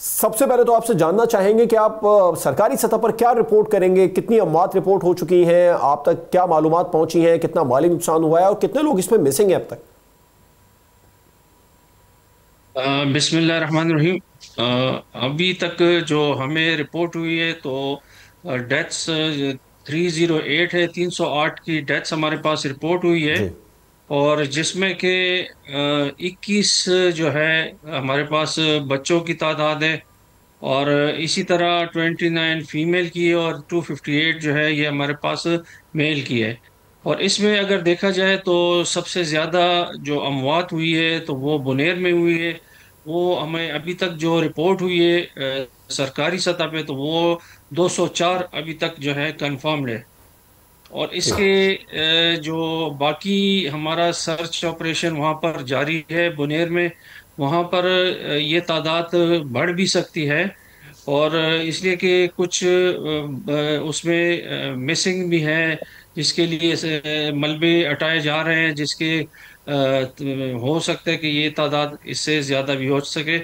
सबसे पहले तो आपसे जानना चाहेंगे कि आप सरकारी सतह पर क्या रिपोर्ट करेंगे, कितनी अमवात रिपोर्ट हो चुकी हैं, आप तक क्या मालूमात पहुंची हैं, कितना माली नुकसान हुआ है और कितने लोग इसमें मिसिंग हैं अब तक। बिस्मिल्लाह रहमान रहीम। अभी तक जो हमें रिपोर्ट हुई है तो डेथ्स 308 है, 308 की डेथ्स हमारे पास रिपोर्ट हुई है। जी। और जिसमें के 21 जो है हमारे पास बच्चों की तादाद है। और इसी तरह 29 फीमेल की है और 258 जो है ये हमारे पास मेल की है। और इसमें अगर देखा जाए तो सबसे ज़्यादा जो अमवात हुई है तो वो बुनेर में हुई है। वो हमें अभी तक जो रिपोर्ट हुई है सरकारी सतह पे तो वो 204 अभी तक जो है कंफर्म्ड है। और जी। इसके जो बाकी हमारा सर्च ऑपरेशन वहाँ पर जारी है बुनेर में। वहाँ पर ये तादाद बढ़ भी सकती है। और इसलिए कि कुछ उसमें मिसिंग भी है जिसके लिए मलबे हटाए जा रहे हैं, जिसके हो सकता है कि ये तादाद इससे ज़्यादा भी हो सके।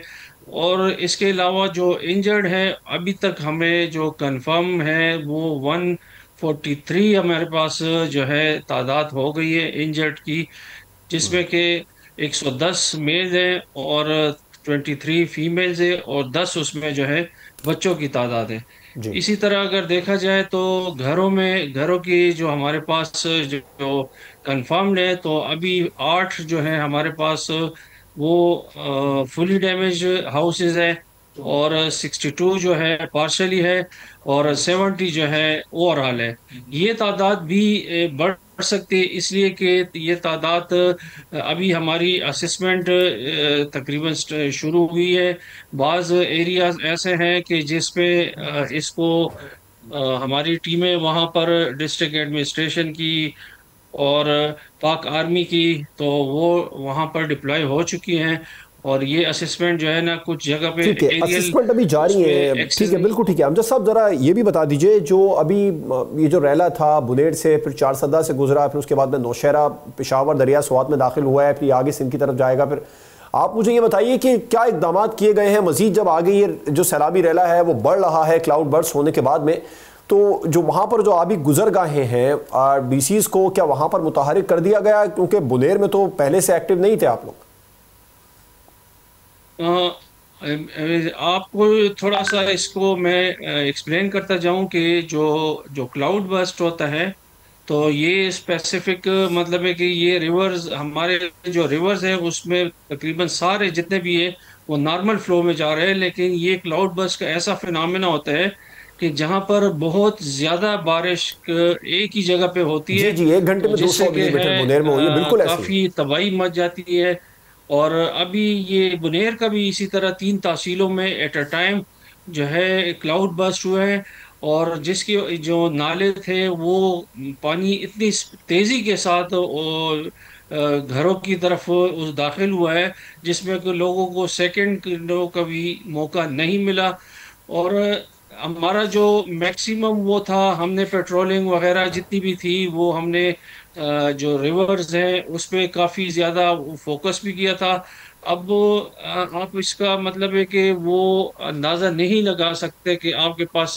और इसके अलावा जो इंजर्ड है अभी तक हमें जो कंफर्म है वो 143 हमारे पास जो है तादाद हो गई है इंजर्ड की। जिसमें कि 110 मेल हैं और 23 फीमेल्स है और 10 उसमें जो है बच्चों की तादाद है। जी। इसी तरह अगर देखा जाए तो घरों की जो हमारे पास जो कंफर्म्ड है तो अभी 8 जो है हमारे पास वो फुली डैमेज हाउसेज है। और 62 जो है पार्शली है और 70 जो है ओवरऑल है। ये तादाद भी बढ़ सकती है इसलिए कि ये तादाद अभी हमारी असेसमेंट तकरीबन शुरू हुई है। बाज़ एरियाज ऐसे हैं कि जिसपे इसको हमारी टीमें वहाँ पर डिस्ट्रिक्ट एडमिनिस्ट्रेशन की और पाक आर्मी की तो वो वहाँ पर डिप्लॉय हो चुकी हैं। और ये असेसमेंट जो है ना कुछ जगह पे ठीक है, एरियल असिस्मेंट अभी उस जारी पे है। ठीक एक्सेस है, नहीं। बिल्कुल ठीक है। अमजद साहब, जरा ये भी बता दीजिए, जो अभी ये जो रैला था बुनेर से, फिर चारसदा से गुजरा, फिर उसके बाद में नौशहरा पेशावर दरिया स्वात में दाखिल हुआ है, फिर ये आगे सिंध की तरफ जाएगा। फिर आप मुझे ये बताइए कि क्या इकदाम किए गए हैं मजीद, जब आगे ये जो सैलाबी रैला है वो बढ़ रहा है क्लाउड बर्स्ट होने के बाद में, तो जो वहाँ पर जो आबी गुजरगाहें हैं डीसीज को, क्या वहाँ पर मुतहरिक कर दिया गया? क्योंकि बुनेर में तो पहले से एक्टिव नहीं थे आप लोग। आपको थोड़ा सा इसको मैं एक्सप्लेन करता जाऊं कि जो जो क्लाउड बर्स्ट होता है तो ये स्पेसिफिक मतलब है कि ये रिवर्स हमारे जो रिवर्स है उसमें तकरीबन सारे जितने भी है वो नॉर्मल फ्लो में जा रहे हैं। लेकिन ये क्लाउड बर्स्ट का ऐसा फिनोमेना होता है कि जहाँ पर बहुत ज्यादा बारिश एक ही जगह पे होती जी है जी, एक घंटे तो में दो जिससे सौ कि मिलीमीटर है बुनेर में हुई है, बिल्कुल ऐसे ही। काफी तबाही मच जाती है। और अभी ये बुनेर का भी इसी तरह 3 तहसीलों में एट अ टाइम जो है क्लाउड बर्स्ट हुए हैं। और जिसकी जो नाले थे वो पानी इतनी तेजी के साथ घरों की तरफ उस दाखिल हुआ है जिसमें कि लोगों को सेकंड का भी मौका नहीं मिला। और हमारा जो मैक्सिमम वो था हमने पेट्रोलिंग वगैरह जितनी भी थी वो हमने जो रिवर्स हैं उस पे काफ़ी ज़्यादा फोकस भी किया था। अब आप इसका मतलब है कि वो अंदाज़ा नहीं लगा सकते कि आपके पास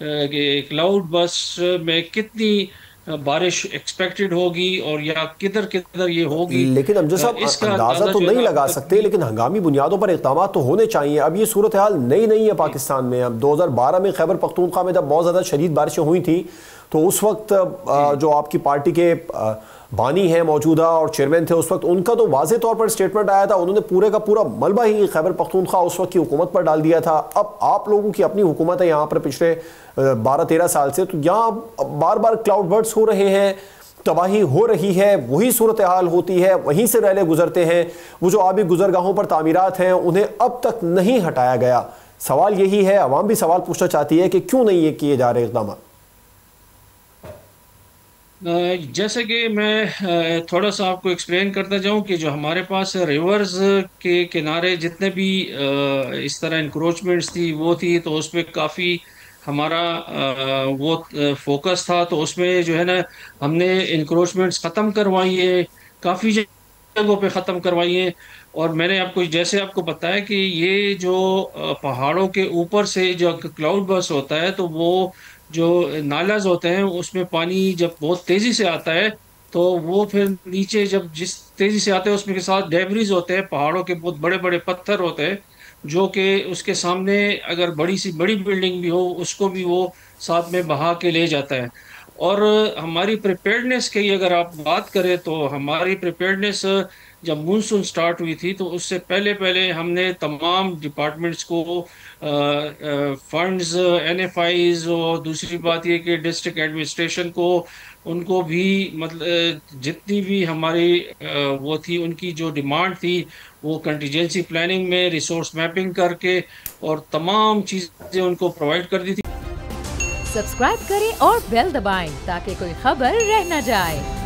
क्लाउड बस में कितनी बारिश एक्सपेक्टेड होगी और या किधर किधर ये होगी। लेकिन अमजद साहब, इसका अंदाजा अंदाज़ा तो जो है नहीं ना अभी लगा तक सकते, लेकिन हंगामी बुनियादों पर इक़दाम तो होने चाहिए। अब ये सूरत हाल नई नहीं है भी। पाकिस्तान में। अब 2012 में खैबर पख्तूनख्वा में जब बहुत ज़्यादा शदीद बारिशें हुई थी, तो उस वक्त जी जो आपकी पार्टी के बानी हैं मौजूदा और चेयरमैन थे उस वक्त, उनका तो वाज़े तौर पर स्टेटमेंट आया था, उन्होंने पूरे का पूरा मलबा ही खैबर पख्तूनख्वा उस वक्त की हुकूमत पर डाल दिया था। अब आप लोगों की अपनी हुकूमत है यहाँ पर पिछले 12-13 साल से, तो यहाँ बार बार क्लाउड बर्ड्स हो रहे हैं, तबाही हो रही है, वही सूरत हाल होती है, वहीं से रैले गुजरते हैं। वो जो आबी गुजरगाहों पर तामीरात हैं उन्हें अब तक नहीं हटाया गया। सवाल यही है, अवाम भी सवाल पूछना चाहती है कि क्यों नहीं ये किए जा रहे इकदाम। जैसे कि मैं थोड़ा सा आपको एक्सप्लेन करता जाऊं कि जो हमारे पास रिवर्स के किनारे जितने भी इस तरह इंक्रोचमेंट्स थी वो थी तो उस पर काफ़ी हमारा वो फोकस था। तो उसमें जो है ना हमने इंक्रोचमेंट्स ख़त्म करवाई है, काफ़ी जगहों पे ख़त्म करवाई है। और मैंने आपको जैसे आपको बताया कि ये जो पहाड़ों के ऊपर से जो क्लाउड बर्स्ट होता है, तो वो जो नालाज होते हैं उसमें पानी जब बहुत तेजी से आता है, तो वो फिर नीचे जब जिस तेजी से आते हैं उसमें के साथ डेब्रिज होते हैं, पहाड़ों के बहुत बड़े बड़े पत्थर होते हैं, जो कि उसके सामने अगर बड़ी सी बड़ी बिल्डिंग भी हो उसको भी वो साथ में बहा के ले जाता है। और हमारी प्रिपेयर्डनेस की अगर आप बात करें, तो हमारी प्रिपेयर्डनेस जब मानसून स्टार्ट हुई थी तो उससे पहले पहले हमने तमाम डिपार्टमेंट्स को फंड्स, एनएफआईज, और दूसरी बात ये कि डिस्ट्रिक्ट एडमिनिस्ट्रेशन को, उनको भी मतलब जितनी भी हमारी वो थी, उनकी जो डिमांड थी, वो कंटीजेंसी प्लानिंग में रिसोर्स मैपिंग करके और तमाम चीज़ें उनको प्रोवाइड कर दी थी। सब्सक्राइब करें और बेल दबाएं ताकि कोई खबर रह न जाए।